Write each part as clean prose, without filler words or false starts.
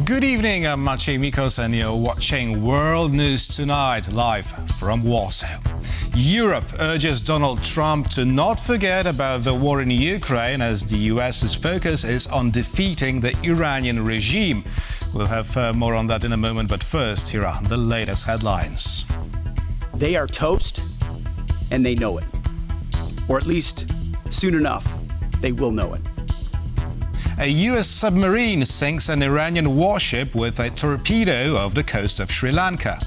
Good evening, I'm Maciej Mikos and you're watching World News Tonight, live from Warsaw. Europe urges Donald Trump to not forget about the war in Ukraine as the US's focus is on defeating the Iranian regime. We'll have more on that in a moment, but first, here are the latest headlines. They are toast, and they know it. Or at least, soon enough, they will know it. A US submarine sinks an Iranian warship with a torpedo off the coast of Sri Lanka.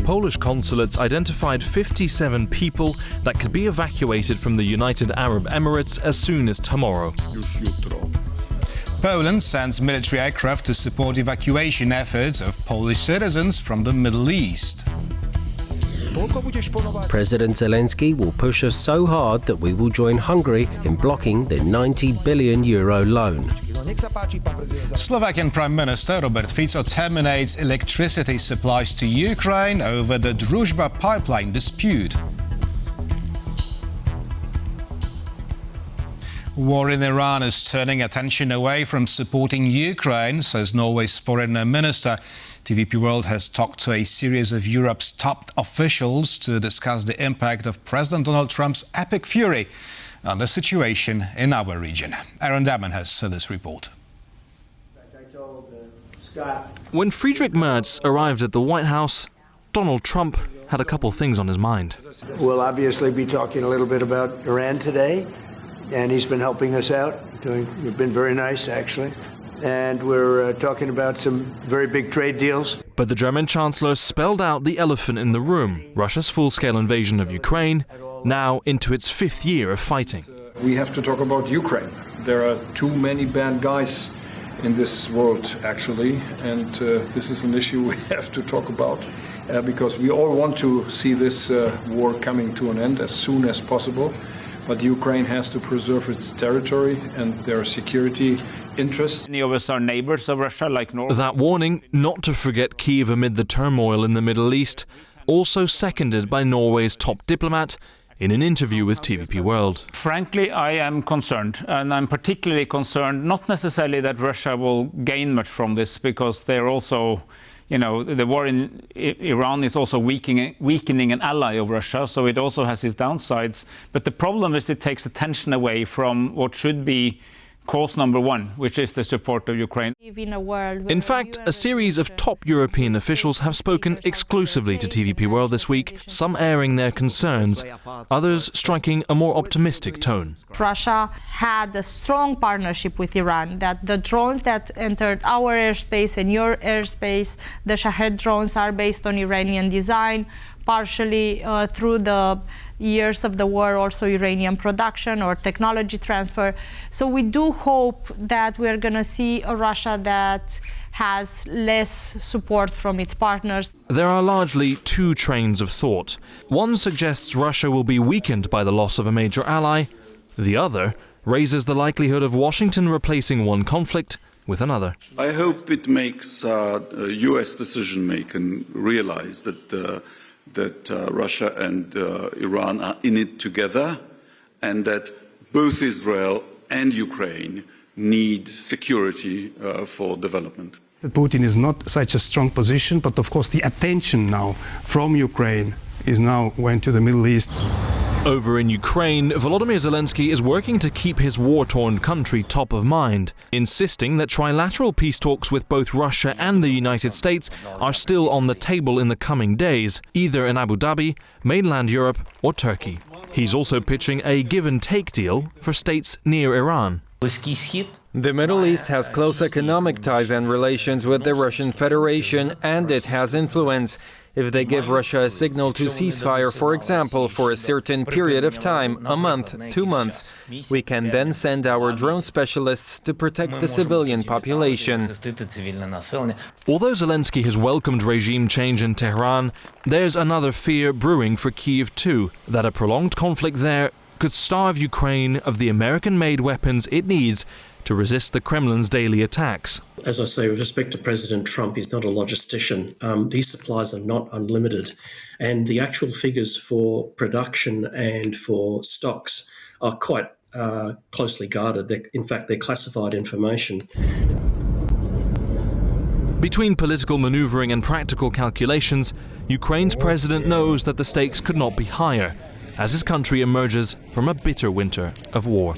Polish consulates identified 57 people that could be evacuated from the United Arab Emirates as soon as tomorrow. Poland sends military aircraft to support evacuation efforts of Polish citizens from the Middle East. President Zelensky will push us so hard that we will join Hungary in blocking the €90 billion loan. Slovakian Prime Minister Robert Fico terminates electricity supplies to Ukraine over the Druzhba pipeline dispute. War in Iran is turning attention away from supporting Ukraine, says Norway's foreign minister. TVP World has talked to a series of Europe's top officials to discuss the impact of President Donald Trump's epic fury on the situation in our region. Aaron Damon has this report. When Friedrich Merz arrived at the White House, Donald Trump had a couple things on his mind. We'll obviously be talking a little bit about Iran today, and he's been helping us out. We've been very nice, actually. And we're talking about some very big trade deals. But the German Chancellor spelled out the elephant in the room, Russia's full-scale invasion of Ukraine, now into its fifth year of fighting. We have to talk about Ukraine. There are too many bad guys in this world, actually, and this is an issue we have to talk about because we all want to see this war coming to an end as soon as possible. But Ukraine has to preserve its territory and their security interests. Many of us are neighbors of Russia, like Norway. That warning not to forget Kyiv amid the turmoil in the Middle East, also seconded by Norway's top diplomat in an interview with TVP World. Frankly, I am concerned, and I'm particularly concerned, not necessarily that Russia will gain much from this, because they're also, you know, the war in Iran is also weakening an ally of Russia, so it also has its downsides. But the problem is it takes attention away from what should be cause number one, which is the support of Ukraine. In fact, a series of top European officials have spoken exclusively to TVP World this week, some airing their concerns, others striking a more optimistic tone. Russia had a strong partnership with Iran, that the drones that entered our airspace and your airspace, the Shahed drones, are based on Iranian design, partially through the years of the war, also Iranian production or technology transfer. So we do hope that we're going to see a Russia that has less support from its partners. There are largely two trains of thought. One suggests Russia will be weakened by the loss of a major ally. The other raises the likelihood of Washington replacing one conflict with another. I hope it makes US decision-making realize that Russia and Iran are in it together, and that both Israel and Ukraine need security for development. Putin is not such a strong position, but of course the attention now from Ukraine is now went to the Middle East. Over in Ukraine, Volodymyr Zelensky is working to keep his war-torn country top of mind, insisting that trilateral peace talks with both Russia and the United States are still on the table in the coming days, either in Abu Dhabi, mainland Europe or Turkey. He's also pitching a give-and-take deal for states near Iran. The Middle East has close economic ties and relations with the Russian Federation, and it has influence. If they give Russia a signal to ceasefire, for example, for a certain period of time, a month, 2 months, we can then send our drone specialists to protect the civilian population. Although Zelensky has welcomed regime change in Tehran, there's another fear brewing for Kyiv too, that a prolonged conflict there could starve Ukraine of the American-made weapons it needs to resist the Kremlin's daily attacks. As I say, with respect to President Trump, he's not a logistician. These supplies are not unlimited, and the actual figures for production and for stocks are quite closely guarded. In fact, they're classified information. Between political maneuvering and practical calculations, Ukraine's president knows that the stakes could not be higher as his country emerges from a bitter winter of war.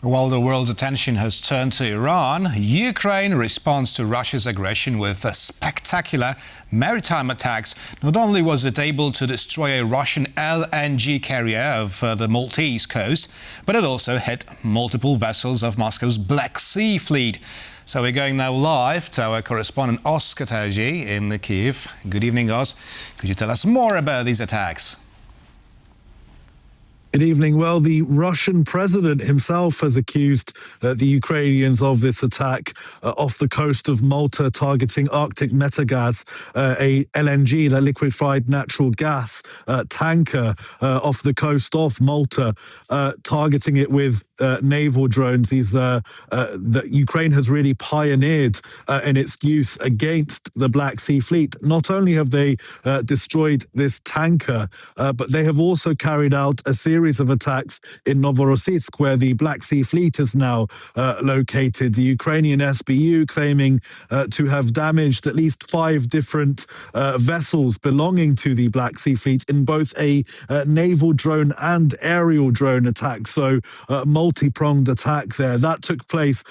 While the world's attention has turned to Iran, Ukraine responds to Russia's aggression with spectacular maritime attacks. Not only was it able to destroy a Russian LNG carrier of the Maltese coast, but it also hit multiple vessels of Moscow's Black Sea fleet. So we're going now live to our correspondent Oscar Taji in Kyiv. Good evening, Os. Could you tell us more about these attacks? Good evening. Well, the Russian president himself has accused the Ukrainians of this attack off the coast of Malta, targeting Arctic Metagas, a LNG, the liquefied natural gas tanker off the coast of Malta, targeting it with naval drones. That Ukraine has really pioneered in its use against the Black Sea Fleet. Not only have they destroyed this tanker, but they have also carried out a series of attacks in Novorossiysk, where the Black Sea Fleet is now located. The Ukrainian SBU claiming to have damaged at least 5 different vessels belonging to the Black Sea Fleet in both a naval drone and aerial drone attack. So multi-pronged attack there. That took place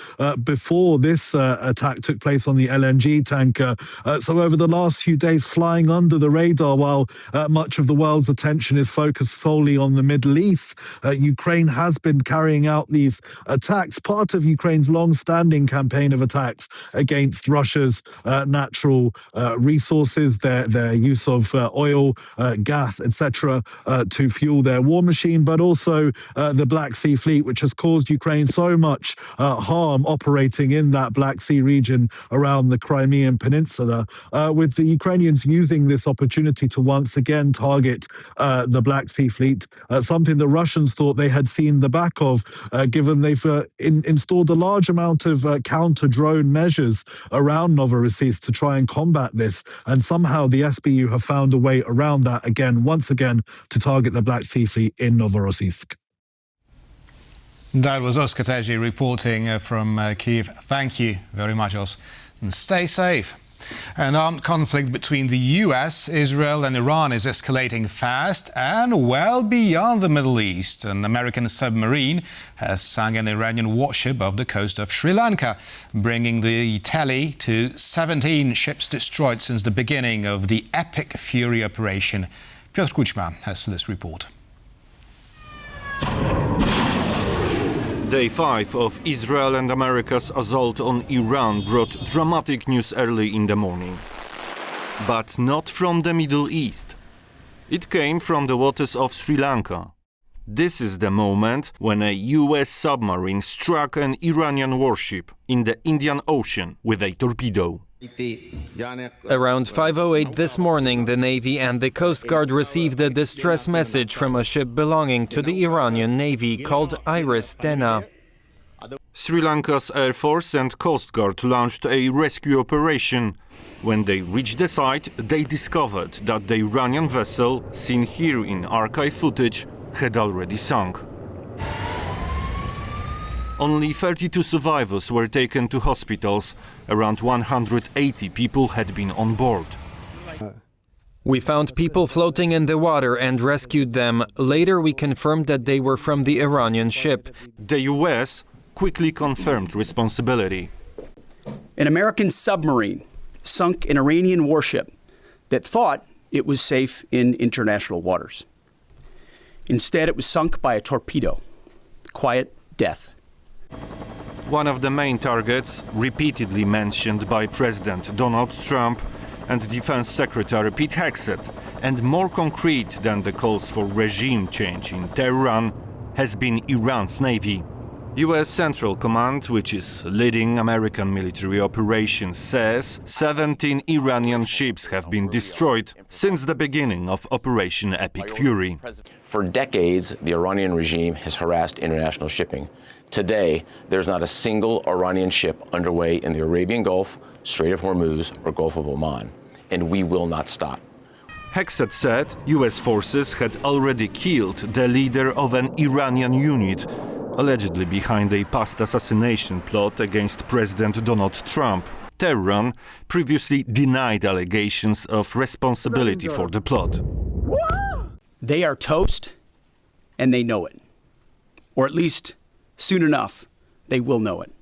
before this attack took place on the LNG tanker. So over the last few days, flying under the radar while much of the world's attention is focused solely on the Middle East, Ukraine has been carrying out these attacks, part of Ukraine's long-standing campaign of attacks against Russia's natural resources, their use of oil, gas, etc., to fuel their war machine, but also the Black Sea Fleet, which has caused Ukraine so much harm operating in that Black Sea region around the Crimean Peninsula, with the Ukrainians using this opportunity to once again target the Black Sea Fleet, something the Russians thought they had seen the back of, given they've installed a large amount of counter-drone measures around Novorossiysk to try and combat this. And somehow the SBU have found a way around that once again, to target the Black Sea Fleet in Novorossiysk. That was Oscar Taji reporting from Kyiv. Thank you very much, Os. And stay safe. An armed conflict between the US, Israel and Iran is escalating fast and well beyond the Middle East. An American submarine has sunk an Iranian warship off the coast of Sri Lanka, bringing the tally to 17 ships destroyed since the beginning of the Epic Fury operation. Piotr Kuchma has this report. Day 5 of Israel and America's assault on Iran brought dramatic news early in the morning. But not from the Middle East. It came from the waters of Sri Lanka. This is the moment when a US submarine struck an Iranian warship in the Indian Ocean with a torpedo. Around 5:08 this morning, the Navy and the Coast Guard received a distress message from a ship belonging to the Iranian Navy called Iris Dena. Sri Lanka's Air Force and Coast Guard launched a rescue operation. When they reached the site, they discovered that the Iranian vessel, seen here in archive footage, had already sunk. Only 32 survivors were taken to hospitals. Around 180 people had been on board. We found people floating in the water and rescued them. Later we confirmed that they were from the Iranian ship. The US quickly confirmed responsibility. An American submarine sunk an Iranian warship that thought it was safe in international waters. Instead, it was sunk by a torpedo. Quiet death. One of the main targets, repeatedly mentioned by President Donald Trump and Defense Secretary Pete Hegseth, and more concrete than the calls for regime change in Tehran, has been Iran's Navy. US Central Command, which is leading American military operations, says 17 Iranian ships have been destroyed since the beginning of Operation Epic Fury. For decades, the Iranian regime has harassed international shipping. Today, there's not a single Iranian ship underway in the Arabian Gulf, Strait of Hormuz, or Gulf of Oman, and we will not stop. Hexet said US forces had already killed the leader of an Iranian unit, allegedly behind a past assassination plot against President Donald Trump. Tehran previously denied allegations of responsibility for the plot. They are toast, and they know it. Or at least, soon enough, they will know it.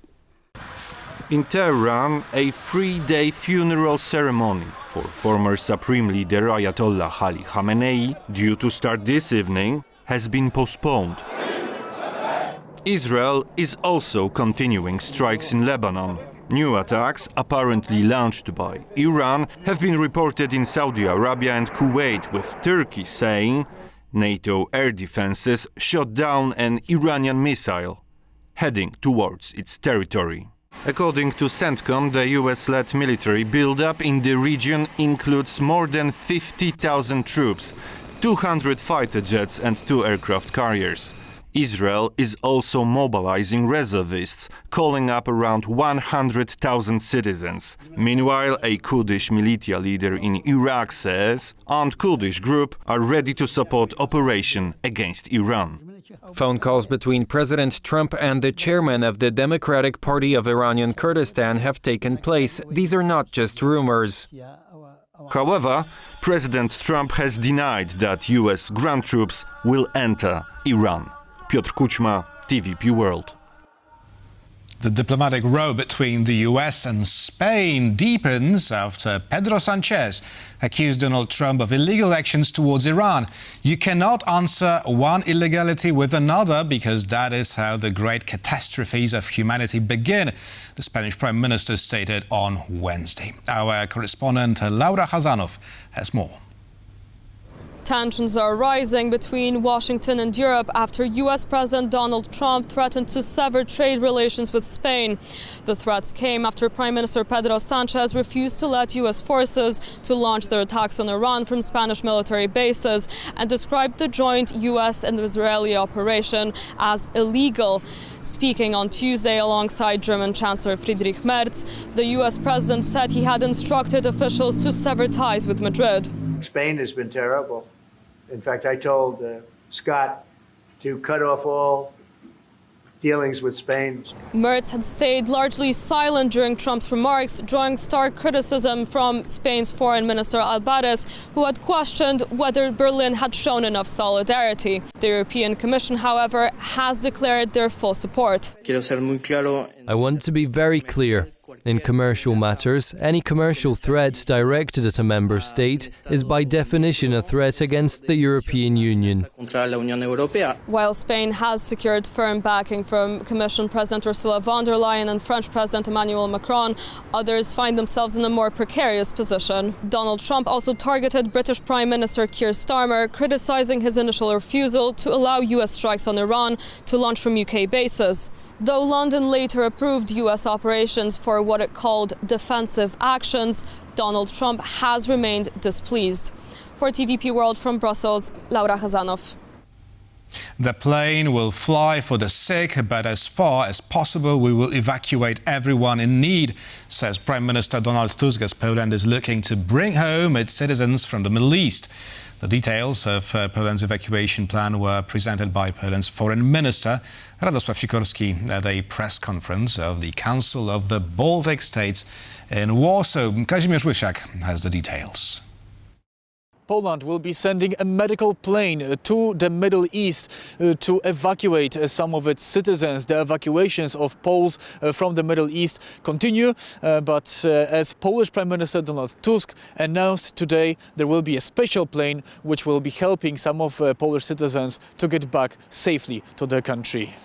In Tehran, a 3-day funeral ceremony for former Supreme Leader Ayatollah Ali Khamenei, due to start this evening, has been postponed. Israel is also continuing strikes in Lebanon. New attacks, apparently launched by Iran, have been reported in Saudi Arabia and Kuwait, with Turkey saying NATO air defenses shot down an Iranian missile heading towards its territory. According to CENTCOM, the US-led military buildup in the region includes more than 50,000 troops, 200 fighter jets and 2 aircraft carriers. Israel is also mobilizing reservists, calling up around 100,000 citizens. Meanwhile, a Kurdish militia leader in Iraq says armed Kurdish groups are ready to support operation against Iran. Phone calls between President Trump and the chairman of the Democratic Party of Iranian Kurdistan have taken place. These are not just rumors. However, President Trump has denied that US ground troops will enter Iran. Piotr Kuchma, TVP World. The diplomatic row between the US and Spain deepens after Pedro Sánchez accused Donald Trump of illegal actions towards Iran. You cannot answer one illegality with another because that is how the great catastrophes of humanity begin, the Spanish Prime Minister stated on Wednesday. Our correspondent Laura Hazanov has more. Tensions are rising between Washington and Europe after US President Donald Trump threatened to sever trade relations with Spain. The threats came after Prime Minister Pedro Sánchez refused to let US forces to launch their attacks on Iran from Spanish military bases and described the joint US and Israeli operation as illegal. Speaking on Tuesday alongside German Chancellor Friedrich Merz, the US president said he had instructed officials to sever ties with Madrid. Spain has been terrible. In fact, I told Scott to cut off all dealings with Spain. Merz had stayed largely silent during Trump's remarks, drawing stark criticism from Spain's Foreign Minister Alvarez, who had questioned whether Berlin had shown enough solidarity. The European Commission, however, has declared their full support. I want to be very clear. In commercial matters, any commercial threat directed at a member state is by definition a threat against the European Union. While Spain has secured firm backing from Commission President Ursula von der Leyen and French President Emmanuel Macron, others find themselves in a more precarious position. Donald Trump also targeted British Prime Minister Keir Starmer, criticizing his initial refusal to allow US strikes on Iran to launch from UK bases. Though London later approved US operations for what it called defensive actions, Donald Trump has remained displeased. For TVP World from Brussels, Laura Hazanov. The plane will fly for the sick, but as far as possible we will evacuate everyone in need, says Prime Minister Donald Tusk, as Poland is looking to bring home its citizens from the Middle East. The details of Poland's evacuation plan were presented by Poland's Foreign Minister Radosław Sikorski at a press conference of the Council of the Baltic States in Warsaw. Kazimierz Łysiak has the details. Poland will be sending a medical plane to the Middle East to evacuate some of its citizens. The evacuations of Poles from the Middle East continue, but as Polish Prime Minister Donald Tusk announced today, there will be a special plane which will be helping some of Polish citizens to get back safely to their country.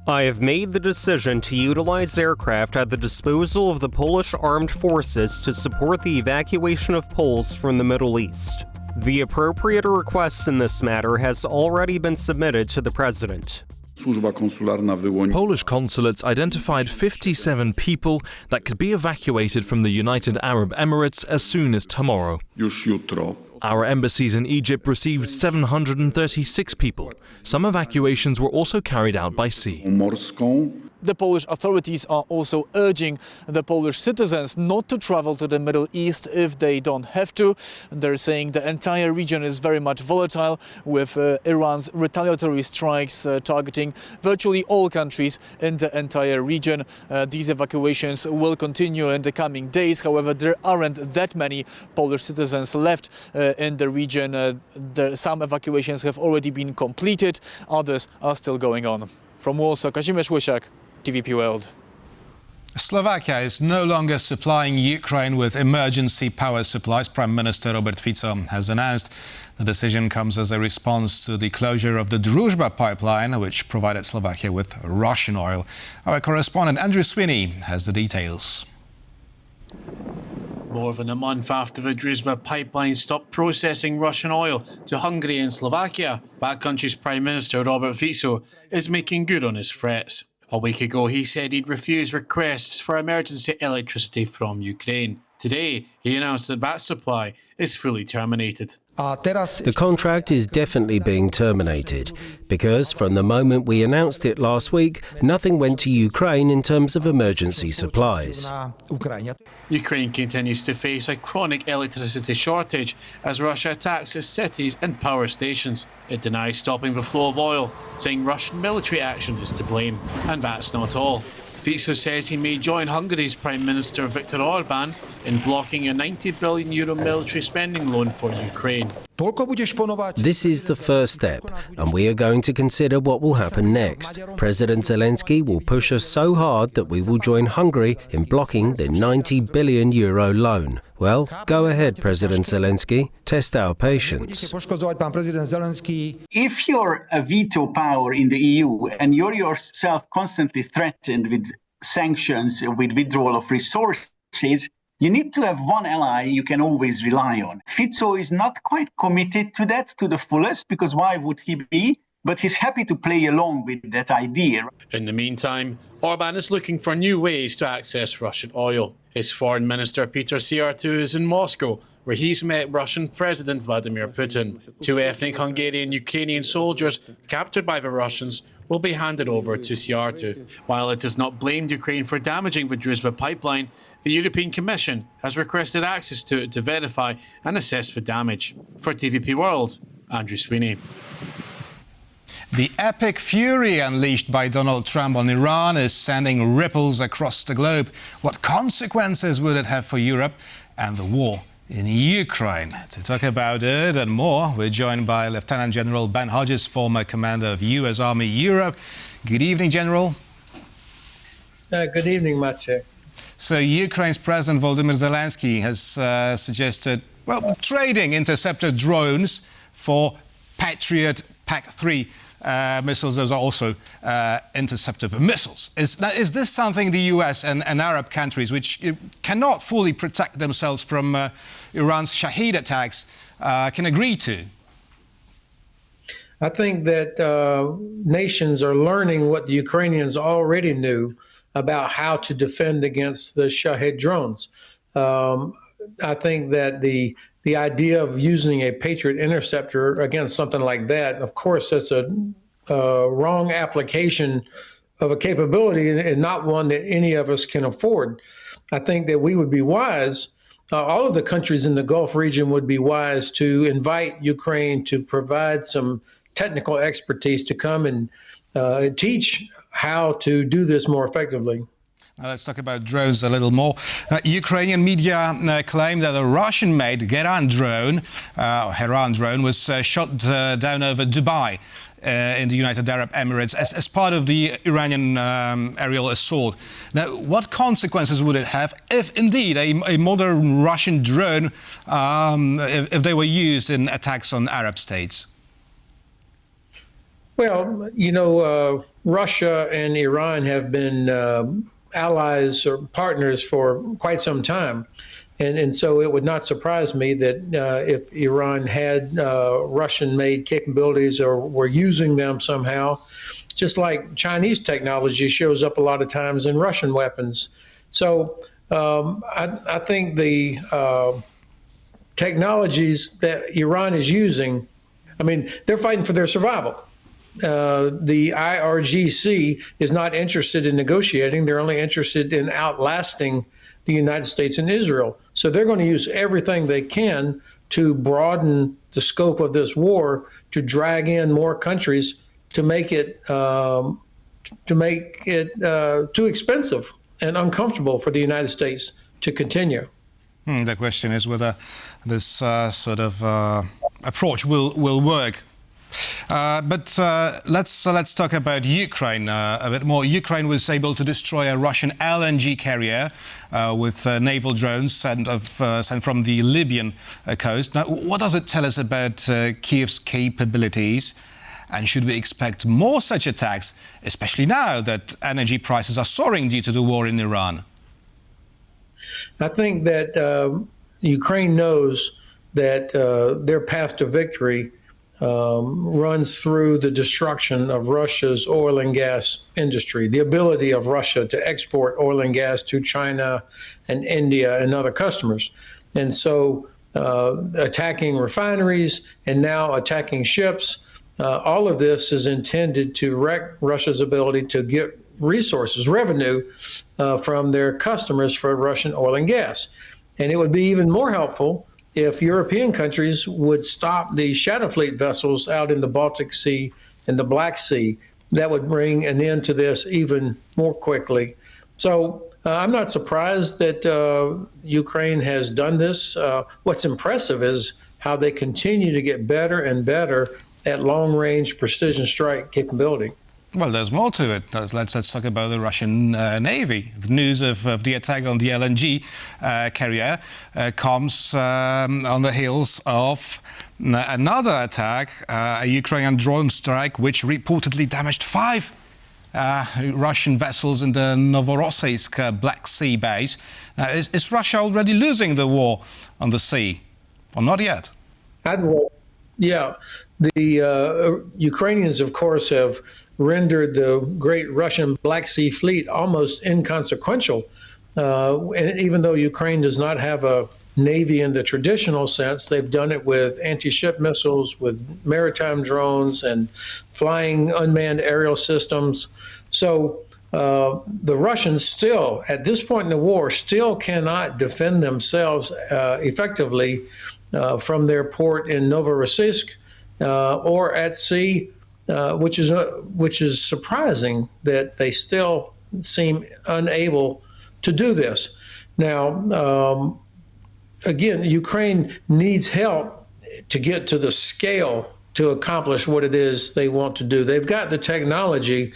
I have made the decision to utilize aircraft at the disposal of the Polish armed forces to support the evacuation of Poles from the Middle East. The appropriate request in this matter has already been submitted to the President. Polish consulates identified 57 people that could be evacuated from the United Arab Emirates as soon as tomorrow. Our embassies in Egypt received 736 people. Some evacuations were also carried out by sea. The Polish authorities are also urging the Polish citizens not to travel to the Middle East if they don't have to. They're saying the entire region is very much volatile, with Iran's retaliatory strikes targeting virtually all countries in the entire region. These evacuations will continue in the coming days. However, there aren't that many Polish citizens left in the region. Some evacuations have already been completed, others are still going on. From Warsaw, Kazimierz Łysiak, TVP World. Slovakia is no longer supplying Ukraine with emergency power supplies. Prime Minister Robert Fico has announced the decision comes as a response to the closure of the Druzhba pipeline, which provided Slovakia with Russian oil. Our correspondent Andrew Sweeney has the details. More than a month after the Druzhba pipeline stopped processing Russian oil to Hungary and Slovakia, that country's Prime Minister Robert Fico is making good on his threats. A week ago, he said he'd refuse requests for emergency electricity from Ukraine. Today, he announced that that supply is fully terminated. The contract is definitely being terminated because from the moment we announced it last week, nothing went to Ukraine in terms of emergency supplies. Ukraine continues to face a chronic electricity shortage as Russia attacks its cities and power stations. It denies stopping the flow of oil, saying Russian military action is to blame. And that's not all. Fico says he may join Hungary's Prime Minister Viktor Orban in blocking a €90 billion military spending loan for Ukraine. This is the first step, and we are going to consider what will happen next. President Zelensky will push us so hard that we will join Hungary in blocking the €90 billion loan. Well, go ahead, President Zelensky. Test our patience. If you're a veto power in the EU and you're yourself constantly threatened with sanctions, with withdrawal of resources, you need to have one ally you can always rely on. Fico is not quite committed to that to the fullest, because why would he be? But he's happy to play along with that idea. In the meantime, Orban is looking for new ways to access Russian oil. His foreign minister Pedro Sánchez is in Moscow, where he's met Russian President Vladimir Putin. 2 ethnic Hungarian Ukrainian soldiers captured by the Russians will be handed over to Sánchez. While it has not blamed Ukraine for damaging the Druzhba pipeline, the European Commission has requested access to it to verify and assess the damage. For TVP World, Andrew Sweeney. The epic fury unleashed by Donald Trump on Iran is sending ripples across the globe. What consequences would it have for Europe and the war in Ukraine? To talk about it and more, we're joined by Lieutenant General Ben Hodges, former commander of US Army Europe. Good evening, General. Good evening, Maciej. So Ukraine's President Volodymyr Zelensky has suggested, well, trading interceptor drones for Patriot PAC-3 missiles. Those are also interceptor missiles. Is this something the US and Arab countries, which cannot fully protect themselves from Iran's Shahed attacks, can agree to? I think that nations are learning what the Ukrainians already knew about how to defend against the Shahed drones. I think that the idea of using a Patriot interceptor against something like that, of course, that's a wrong application of a capability and not one that any of us can afford. I think that we would be wise, all of the countries in the Gulf region would be wise to invite Ukraine to provide some technical expertise to come and teach how to do this more effectively. Now let's talk about drones a little more. Ukrainian media claim that a Russian-made Heran drone was shot down over Dubai in the United Arab Emirates as part of the Iranian aerial assault. Now, what consequences would it have if indeed a modern Russian drone, if they were used in attacks on Arab states? Well, you know, Russia and Iran have been allies or partners for quite some time. And so it would not surprise me that if Iran had Russian-made capabilities or were using them somehow, just like Chinese technology shows up a lot of times in Russian weapons. So I think the technologies that Iran is using, I mean, they're fighting for their survival. the IRGC is not interested in negotiating. They're only interested in outlasting the United States and Israel. So they're going to use everything they can to broaden the scope of this war, to drag in more countries, to make it too expensive and uncomfortable for the United States to continue. The question is whether this sort of approach will work. But let's talk about Ukraine a bit more. Ukraine was able to destroy a Russian LNG carrier with naval drones sent from the Libyan coast. Now, what does it tell us about Kiev's capabilities? And should we expect more such attacks, especially now that energy prices are soaring due to the war in Iran? I think that Ukraine knows that their path to victory runs through the destruction of Russia's oil and gas industry, the ability of Russia to export oil and gas to China and India and other customers. And so attacking refineries and now attacking ships, all of this is intended to wreck Russia's ability to get resources, revenue from their customers for Russian oil and gas. And it would be even more helpful if European countries would stop the shadow fleet vessels out in the Baltic Sea and the Black Sea. That would bring an end to this even more quickly. So I'm not surprised that Ukraine has done this. What's impressive is how they continue to get better and better at long-range precision strike capability. Well, there's more to it. Let's talk about the Russian Navy. The news of the attack on the LNG carrier comes on the heels of another attack, a Ukrainian drone strike, which reportedly damaged 5 Russian vessels in the Novorossiysk Black Sea base. Now, is Russia already losing the war on the sea? Well, not yet. Yeah. The Ukrainians, of course, have rendered the great Russian Black Sea fleet almost inconsequential. And even though Ukraine does not have a navy in the traditional sense, they've done it with anti-ship missiles, with maritime drones, and flying unmanned aerial systems. So the Russians still, at this point in the war, still cannot defend themselves effectively from their port in Novorossiysk or at sea, which is surprising that they still seem unable to do this. Now, again, Ukraine needs help to get to the scale to accomplish what it is they want to do. They've got the technology,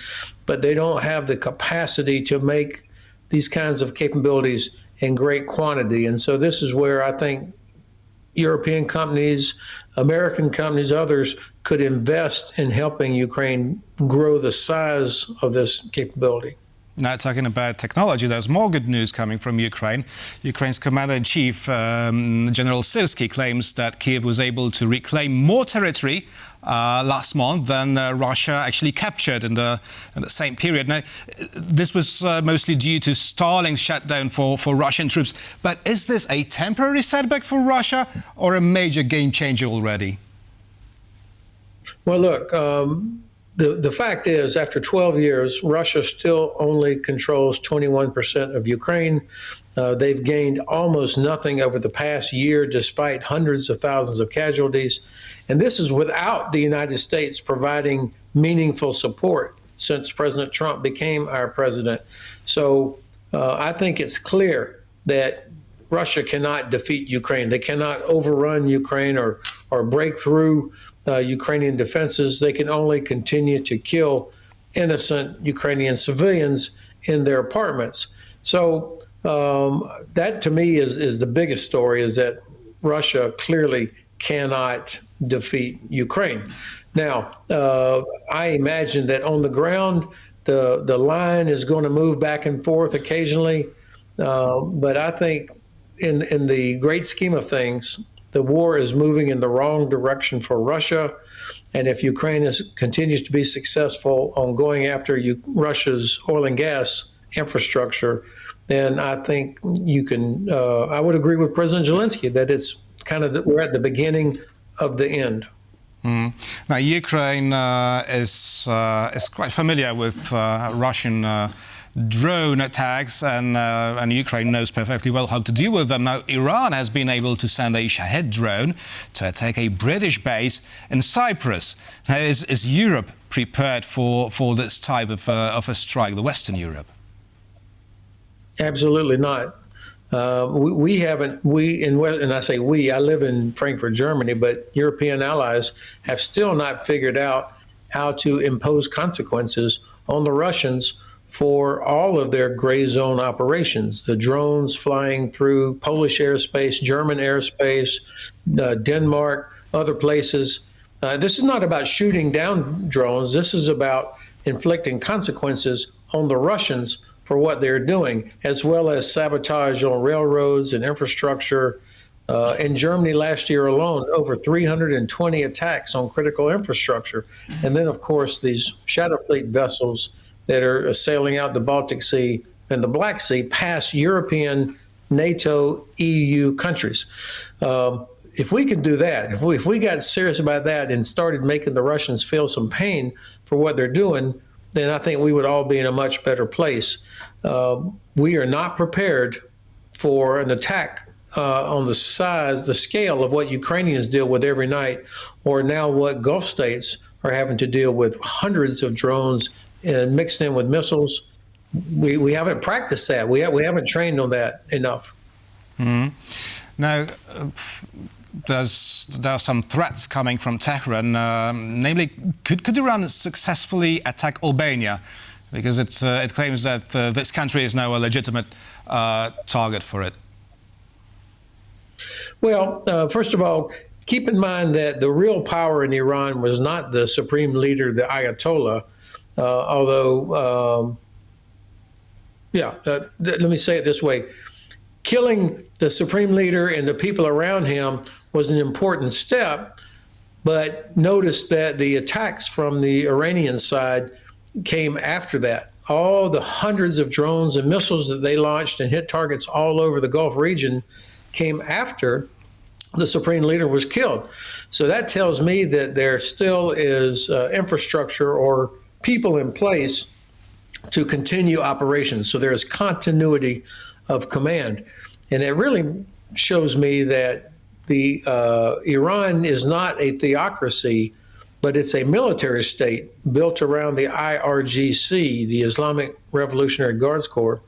but they don't have the capacity to make these kinds of capabilities in great quantity. And so this is where I think European companies, American companies, others could invest in helping Ukraine grow the size of this capability. Now, talking about technology, there's more good news coming from Ukraine. Ukraine's commander-in-chief, General Syrskyi, claims that Kyiv was able to reclaim more territory last month than Russia actually captured in the same period. Now, this was mostly due to Stalin's shutdown for Russian troops. But is this a temporary setback for Russia or a major game changer already? Well, look, the fact is, after 12 years, Russia still only controls 21% of Ukraine. They've gained almost nothing over the past year, despite hundreds of thousands of casualties. And this is without the United States providing meaningful support since President Trump became our president. So I think it's clear that Russia cannot defeat Ukraine. They cannot overrun Ukraine or break through Ukrainian defenses. They can only continue to kill innocent Ukrainian civilians in their apartments. So that, to me, is the biggest story, is that Russia clearly cannot defeat Ukraine. Now, I imagine that on the ground, the line is going to move back and forth occasionally. But I think in the great scheme of things, the war is moving in the wrong direction for Russia. And if Ukraine continues to be successful on going after Russia's oil and gas infrastructure, then I think you can, I would agree with President Zelensky that it's kind of, we're at the beginning of the end. Now, Ukraine is quite familiar with Russian drone attacks, and Ukraine knows perfectly well how to deal with them. Now, Iran has been able to send a Shahed drone to attack a British base in Cyprus. Now, is Europe prepared for this type of a strike, the Western Europe? Absolutely not. We haven't, and I say we, I live in Frankfurt, Germany, but European allies have still not figured out how to impose consequences on the Russians for all of their gray zone operations. The drones flying through Polish airspace, German airspace, Denmark, other places. This is not about shooting down drones. This is about inflicting consequences on the Russians for what they're doing, as well as sabotage on railroads and infrastructure. In Germany last year alone, over 320 attacks on critical infrastructure. And then, of course, these shadow fleet vessels that are sailing out the Baltic Sea and the Black Sea past European, NATO, EU countries. If we could do that, if we got serious about that and started making the Russians feel some pain for what they're doing, then I think we would all be in a much better place. We are not prepared for an attack on the size, the scale of what Ukrainians deal with every night, or now what Gulf states are having to deal with, hundreds of drones and mixed in with missiles. We haven't practiced that. We haven't trained on that enough. Now, there are some threats coming from Tehran. Namely, could Iran successfully attack Albania? Because it claims that this country is now a legitimate target for it. Well, first of all, keep in mind that the real power in Iran was not the supreme leader, the Ayatollah, although, let me say it this way. Killing the supreme leader and the people around him was an important step, but notice that the attacks from the Iranian side came after that. All the hundreds of drones and missiles that they launched and hit targets all over the Gulf region came after the supreme leader was killed. So that tells me that there still is infrastructure or people in place to continue operations. So there is continuity of command. And it really shows me that the Iran is not a theocracy, but it's a military state built around the IRGC, the Islamic Revolutionary Guards Corps,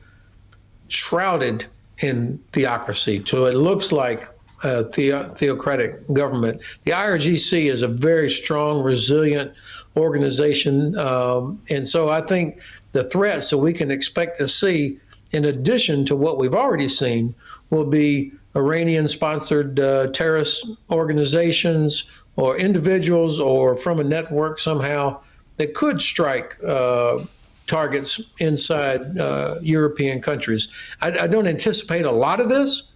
shrouded in theocracy. So it looks like a theocratic government. The IRGC is a very strong, resilient organization. And so I think the threats that we can expect to see, in addition to what we've already seen, will be Iranian-sponsored terrorist organizations or individuals or from a network somehow that could strike targets inside European countries. I don't anticipate a lot of this,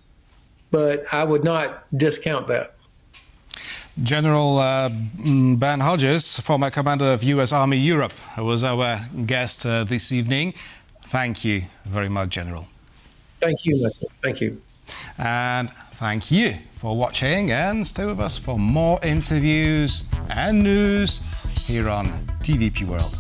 but I would not discount that. General Ben Hodges, former commander of U.S. Army Europe, was our guest this evening. Thank you very much, General. Thank you, Michael. Thank you. And thank you for watching, and stay with us for more interviews and news here on DVP World.